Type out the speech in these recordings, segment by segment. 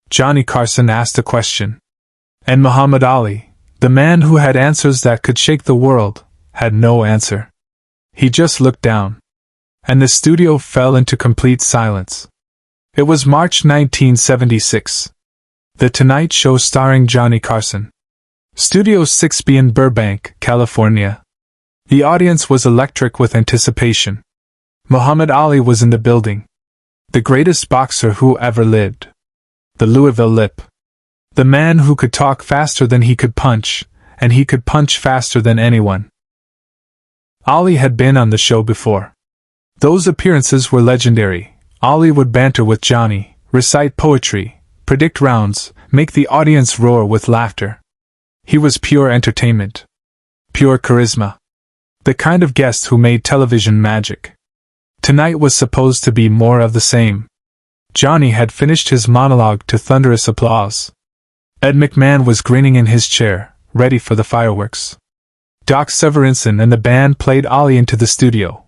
Johnny Carson asked a question. And Muhammad Ali, the man who had answers that could shake the world, had no answer. He just looked down. And the studio fell into complete silence. It was March 1976. The Tonight Show starring Johnny Carson. Studio 6B in Burbank, California. The audience was electric with anticipation. Muhammad Ali was in the building. The greatest boxer who ever lived. The Louisville Lip. The man who could talk faster than he could punch, and he could punch faster than anyone. Ali had been on the show before. Those appearances were legendary. Ali would banter with Johnny, recite poetry, predict rounds, make the audience roar with laughter. He was pure entertainment. Pure charisma. The kind of guest who made television magic. Tonight was supposed to be more of the same. Johnny had finished his monologue to thunderous applause. Ed McMahon was grinning in his chair, ready for the fireworks. Doc Severinsen and the band played Ali into the studio.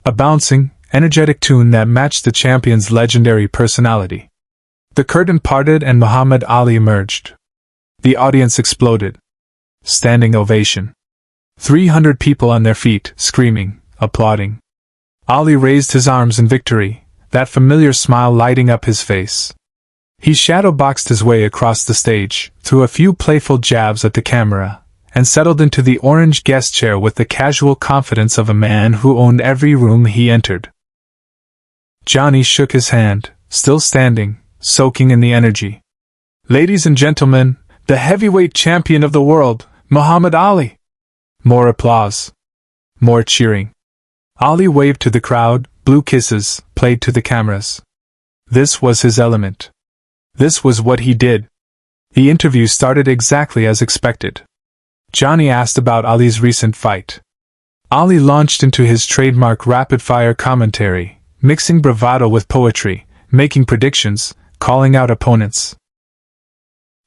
A bouncing, energetic tune that matched the champion's legendary personality. The curtain parted and Muhammad Ali emerged. The audience exploded. Standing ovation. 300 people on their feet, screaming, applauding. Ali raised his arms in victory, that familiar smile lighting up his face. He shadowboxed his way across the stage, threw a few playful jabs at the camera, and settled into the orange guest chair with the casual confidence of a man who owned every room he entered. Johnny shook his hand, still standing, soaking in the energy. "Ladies and gentlemen, the heavyweight champion of the world, Muhammad Ali!" More applause. More cheering. Ali waved to the crowd, blew kisses, played to the cameras. This was his element. This was what he did. The interview started exactly as expected. Johnny asked about Ali's recent fight. Ali launched into his trademark rapid-fire commentary, mixing bravado with poetry, making predictions, calling out opponents.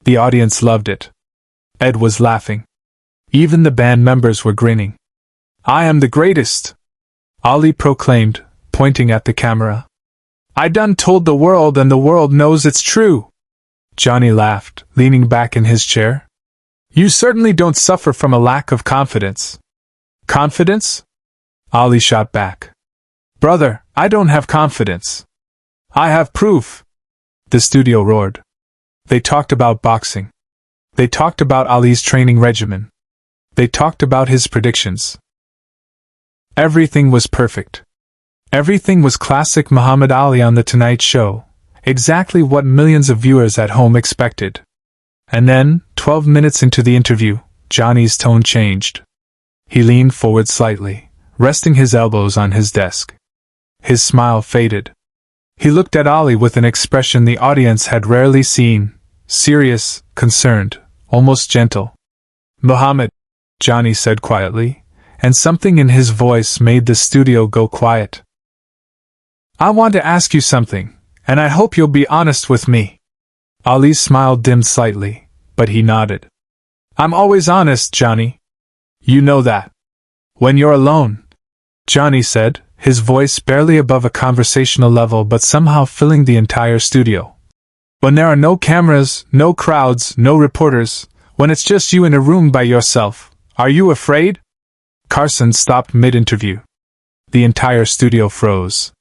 The audience loved it. Ed was laughing. Even the band members were grinning. "I am the greatest," Ali proclaimed, pointing at the camera. "I done told the world and the world knows it's true." Johnny laughed, leaning back in his chair. "You certainly don't suffer from a lack of confidence." "Confidence?" Ali shot back. "Brother, I don't have confidence. I have proof." The studio roared. They talked about boxing. They talked about Ali's training regimen. They talked about his predictions. Everything was perfect. Everything was classic Muhammad Ali on The Tonight Show, exactly what millions of viewers at home expected. And then, 12 minutes into the interview, Johnny's tone changed. He leaned forward slightly, resting his elbows on his desk. His smile faded. He looked at Ali with an expression the audience had rarely seen, serious, concerned, almost gentle. "Muhammad," Johnny said quietly, and something in his voice made the studio go quiet. "I want to ask you something, and I hope you'll be honest with me." Ali's smile dimmed slightly, but he nodded. "I'm always honest, Johnny. You know that. When you're alone," Johnny said, his voice barely above a conversational level but somehow filling the entire studio. "When there are no cameras, no crowds, no reporters, when it's just you in a room by yourself, are you afraid?" Carson stopped mid-interview. The entire studio froze.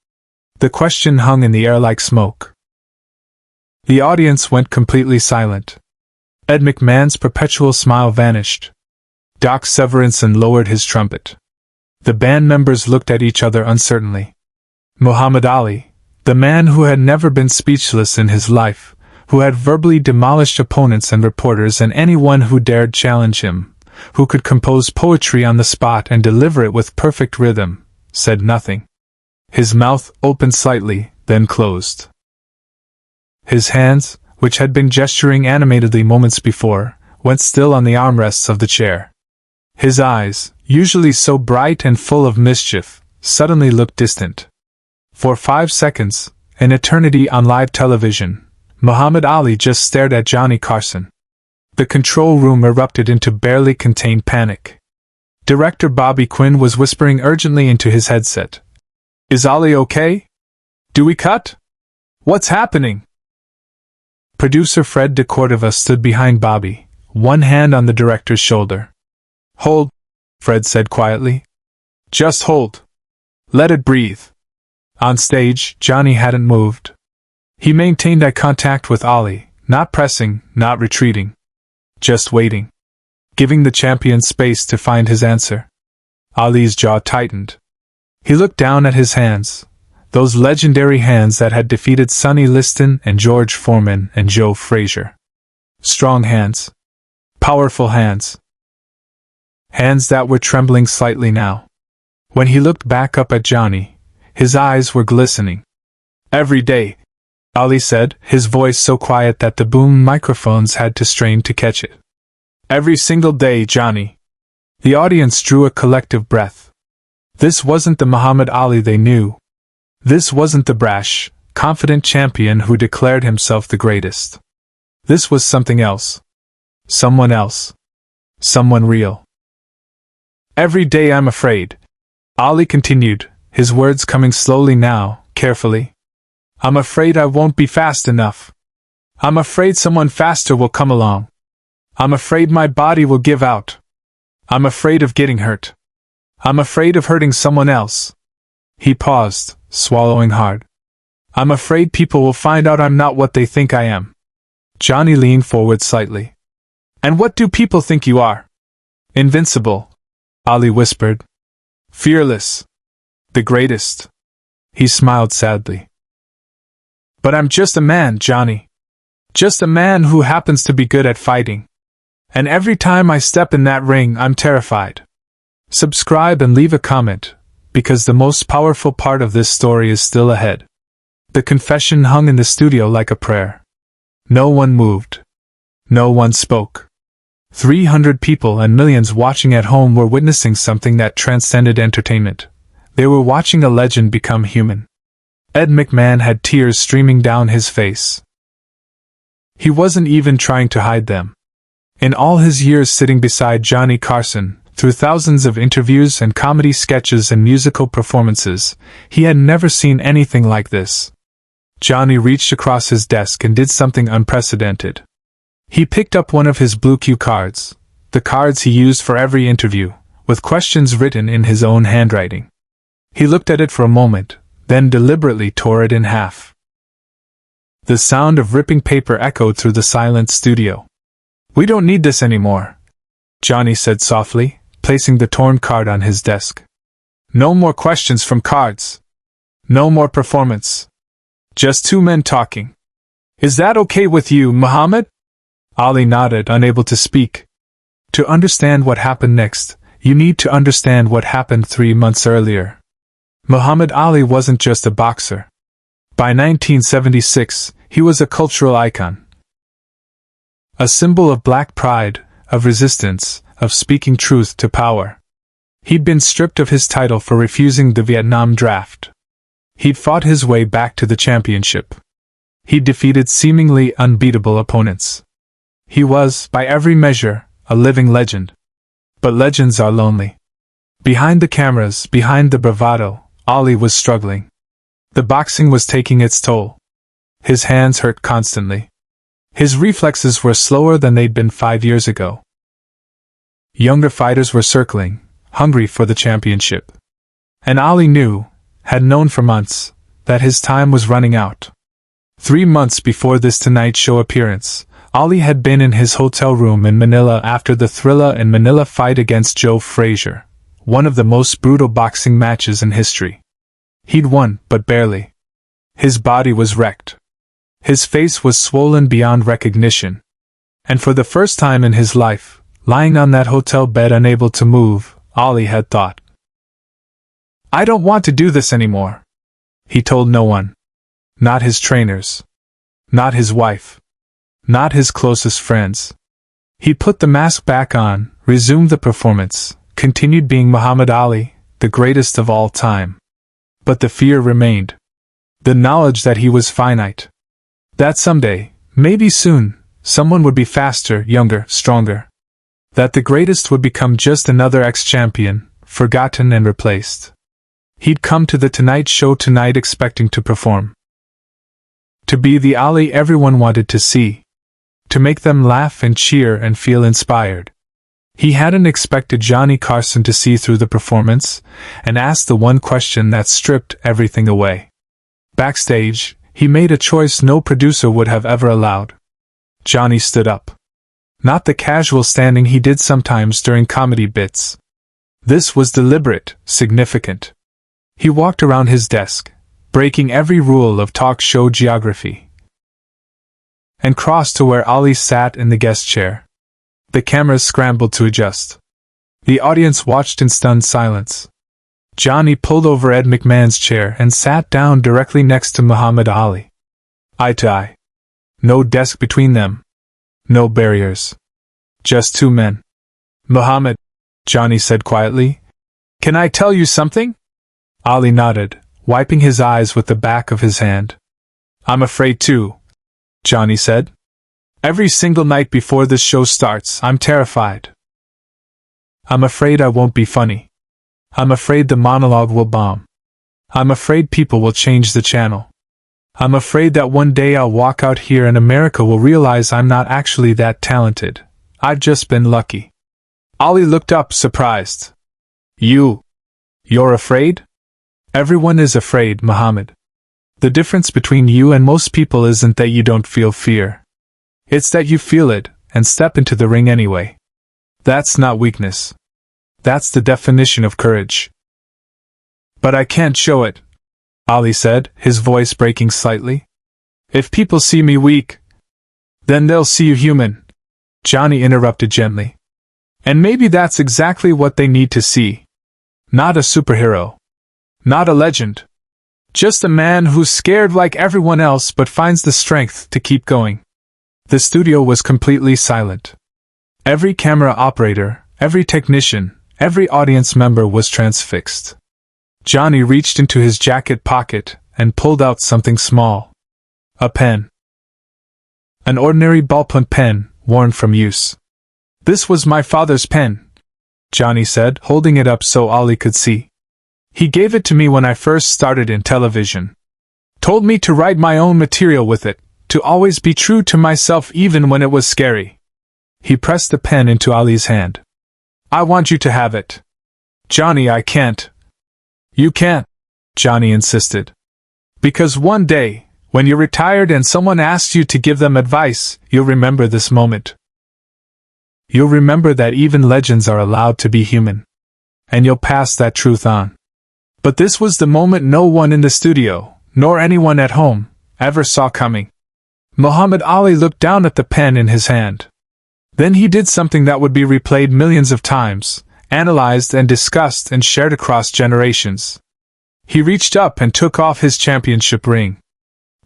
The question hung in the air like smoke. The audience went completely silent. Ed McMahon's perpetual smile vanished. Doc Severinsen lowered his trumpet. The band members looked at each other uncertainly. Muhammad Ali, the man who had never been speechless in his life, who had verbally demolished opponents and reporters and anyone who dared challenge him, who could compose poetry on the spot and deliver it with perfect rhythm, said nothing. His mouth opened slightly, then closed. His hands, which had been gesturing animatedly moments before, went still on the armrests of the chair. His eyes, usually so bright and full of mischief, suddenly looked distant. For 5 seconds, an eternity on live television, Muhammad Ali just stared at Johnny Carson. The control room erupted into barely contained panic. Director Bobby Quinn was whispering urgently into his headset. "Is Ali okay? Do we cut? What's happening?" Producer Fred de Cordova stood behind Bobby, one hand on the director's shoulder. "Hold," Fred said quietly. "Just hold. Let it breathe." On stage, Johnny hadn't moved. He maintained eye contact with Ollie, not pressing, not retreating. Just waiting. Giving the champion space to find his answer. Ollie's jaw tightened. He looked down at his hands. Those legendary hands that had defeated Sonny Liston and George Foreman and Joe Frazier. Strong hands. Powerful hands. Hands that were trembling slightly now. When he looked back up at Johnny, his eyes were glistening. "Every day," Ollie said, his voice so quiet that the boom microphones had to strain to catch it. "Every single day, Johnny." The audience drew a collective breath. This wasn't the Muhammad Ali they knew. This wasn't the brash, confident champion who declared himself the greatest. This was something else. Someone else. Someone real. "Every day I'm afraid," Ali continued, his words coming slowly now, carefully. "I'm afraid I won't be fast enough. I'm afraid someone faster will come along. I'm afraid my body will give out. I'm afraid of getting hurt. I'm afraid of hurting someone else." He paused, swallowing hard. "I'm afraid people will find out I'm not what they think I am." Johnny leaned forward slightly. "And what do people think you are?" "Invincible," Ali whispered. "Fearless. The greatest." He smiled sadly. "But I'm just a man, Johnny. Just a man who happens to be good at fighting. And every time I step in that ring, I'm terrified." Subscribe and leave a comment, because the most powerful part of this story is still ahead. The confession hung in the studio like a prayer. No one moved. No one spoke. 300 people and millions watching at home were witnessing something that transcended entertainment. They were watching a legend become human. Ed McMahon had tears streaming down his face. He wasn't even trying to hide them. In all his years sitting beside Johnny Carson, through thousands of interviews and comedy sketches and musical performances, he had never seen anything like this. Johnny reached across his desk and did something unprecedented. He picked up one of his blue cue cards, the cards he used for every interview, with questions written in his own handwriting. He looked at it for a moment, then deliberately tore it in half. The sound of ripping paper echoed through the silent studio. "We don't need this anymore," Johnny said softly, placing the torn card on his desk. "No more questions from cards. No more performance. Just two men talking. Is that okay with you, Muhammad?" Ali nodded, unable to speak. To understand what happened next, you need to understand what happened 3 months earlier. Muhammad Ali wasn't just a boxer. By 1976, he was a cultural icon. A symbol of black pride, of resistance, of speaking truth to power. He'd been stripped of his title for refusing the Vietnam draft. He'd fought his way back to the championship. He'd defeated seemingly unbeatable opponents. He was, by every measure, a living legend. But legends are lonely. Behind the cameras, behind the bravado, Ali was struggling. The boxing was taking its toll. His hands hurt constantly. His reflexes were slower than they'd been 5 years ago. Younger fighters were circling, hungry for the championship. And Ali knew, had known for months, that his time was running out. 3 months before this Tonight Show appearance, Ali had been in his hotel room in Manila after the Thrilla in Manila fight against Joe Frazier, one of the most brutal boxing matches in history. He'd won, but barely. His body was wrecked. His face was swollen beyond recognition. And for the first time in his life, lying on that hotel bed unable to move, Ali had thought, "I don't want to do this anymore." He told no one. Not his trainers. Not his wife. Not his closest friends. He put the mask back on, resumed the performance, continued being Muhammad Ali, the greatest of all time. But the fear remained. The knowledge that he was finite. That someday, maybe soon, someone would be faster, younger, stronger. That the greatest would become just another ex-champion, forgotten and replaced. He'd come to the Tonight Show tonight expecting to perform. To be the Ali everyone wanted to see. To make them laugh and cheer and feel inspired. He hadn't expected Johnny Carson to see through the performance and ask the one question that stripped everything away. Backstage, he made a choice no producer would have ever allowed. Johnny stood up. Not the casual standing he did sometimes during comedy bits. This was deliberate, significant. He walked around his desk, breaking every rule of talk show geography, and crossed to where Ali sat in the guest chair. The cameras scrambled to adjust. The audience watched in stunned silence. Johnny pulled over Ed McMahon's chair and sat down directly next to Muhammad Ali. Eye to eye. No desk between them. No barriers. Just two men. "Muhammad," Johnny said quietly, "can I tell you something?" Ali nodded, wiping his eyes with the back of his hand. "I'm afraid too," Johnny said. "Every single night before this show starts, I'm terrified. I'm afraid I won't be funny. I'm afraid the monologue will bomb. I'm afraid people will change the channel. I'm afraid that one day I'll walk out here and America will realize I'm not actually that talented. I've just been lucky." Ali looked up, surprised. You're afraid?" "Everyone is afraid, Muhammad. The difference between you and most people isn't that you don't feel fear. It's that you feel it, and step into the ring anyway. That's not weakness. That's the definition of courage." "But I can't show it," Ali said, his voice breaking slightly. "If people see me weak, then they'll see you human," Johnny interrupted gently. "And maybe that's exactly what they need to see. Not a superhero. Not a legend. Just a man who's scared like everyone else but finds the strength to keep going." The studio was completely silent. Every camera operator, every technician, every audience member was transfixed. Johnny reached into his jacket pocket and pulled out something small. A pen. An ordinary ballpoint pen, worn from use. "This was my father's pen," Johnny said, holding it up so Ali could see. "He gave it to me when I first started in television. Told me to write my own material with it, to always be true to myself even when it was scary." He pressed the pen into Ali's hand. "I want you to have it." "Johnny, I can't." "You can't," Johnny insisted. "Because one day, when you're retired and someone asks you to give them advice, you'll remember this moment. You'll remember that even legends are allowed to be human. And you'll pass that truth on." But this was the moment no one in the studio, nor anyone at home, ever saw coming. Muhammad Ali looked down at the pen in his hand. Then he did something that would be replayed millions of times, analyzed and discussed and shared across generations. He reached up and took off his championship ring.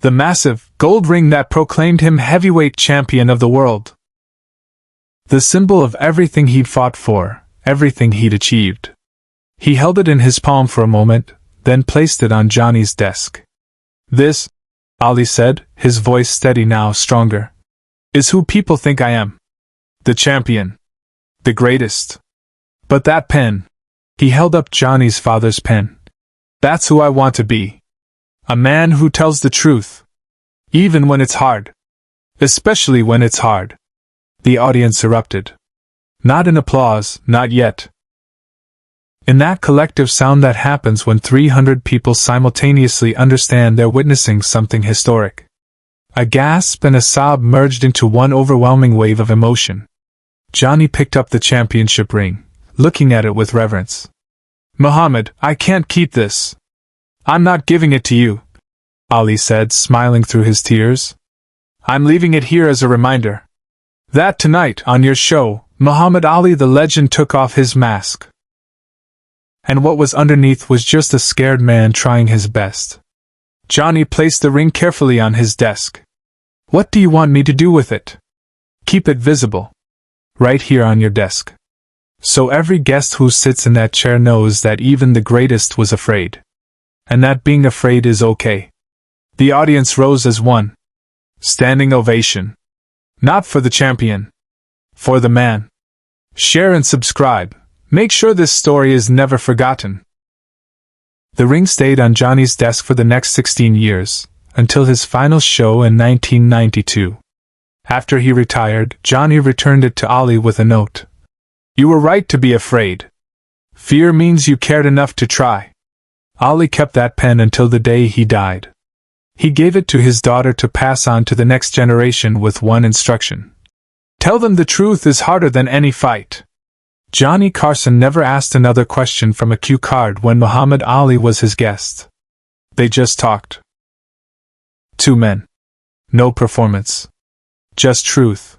The massive, gold ring that proclaimed him heavyweight champion of the world. The symbol of everything he'd fought for, everything he'd achieved. He held it in his palm for a moment, then placed it on Johnny's desk. "This," Ali said, his voice steady now, stronger, "is who people think I am. The champion. The greatest. But that pen," he held up Johnny's father's pen, "that's who I want to be. A man who tells the truth. Even when it's hard. Especially when it's hard." The audience erupted. Not in applause, not yet. In that collective sound that happens when 300 people simultaneously understand they're witnessing something historic. A gasp and a sob merged into one overwhelming wave of emotion. Johnny picked up the championship ring, looking at it with reverence. "Muhammad, I can't keep this. I'm not giving it to you," Ali said, smiling through his tears. "I'm leaving it here as a reminder that tonight, on your show, Muhammad Ali the legend took off his mask. And what was underneath was just a scared man trying his best." Johnny placed the ring carefully on his desk. "What do you want me to do with it?" "Keep it visible. Right here on your desk. So every guest who sits in that chair knows that even the greatest was afraid. And that being afraid is okay." The audience rose as one. Standing ovation. Not for the champion. For the man. Share and subscribe. Make sure this story is never forgotten. The ring stayed on Johnny's desk for the next 16 years, until his final show in 1992. After he retired, Johnny returned it to Ali with a note. "You were right to be afraid. Fear means you cared enough to try." Ali kept that pen until the day he died. He gave it to his daughter to pass on to the next generation with one instruction. "Tell them the truth is harder than any fight." Johnny Carson never asked another question from a cue card when Muhammad Ali was his guest. They just talked. Two men. No performance. Just truth.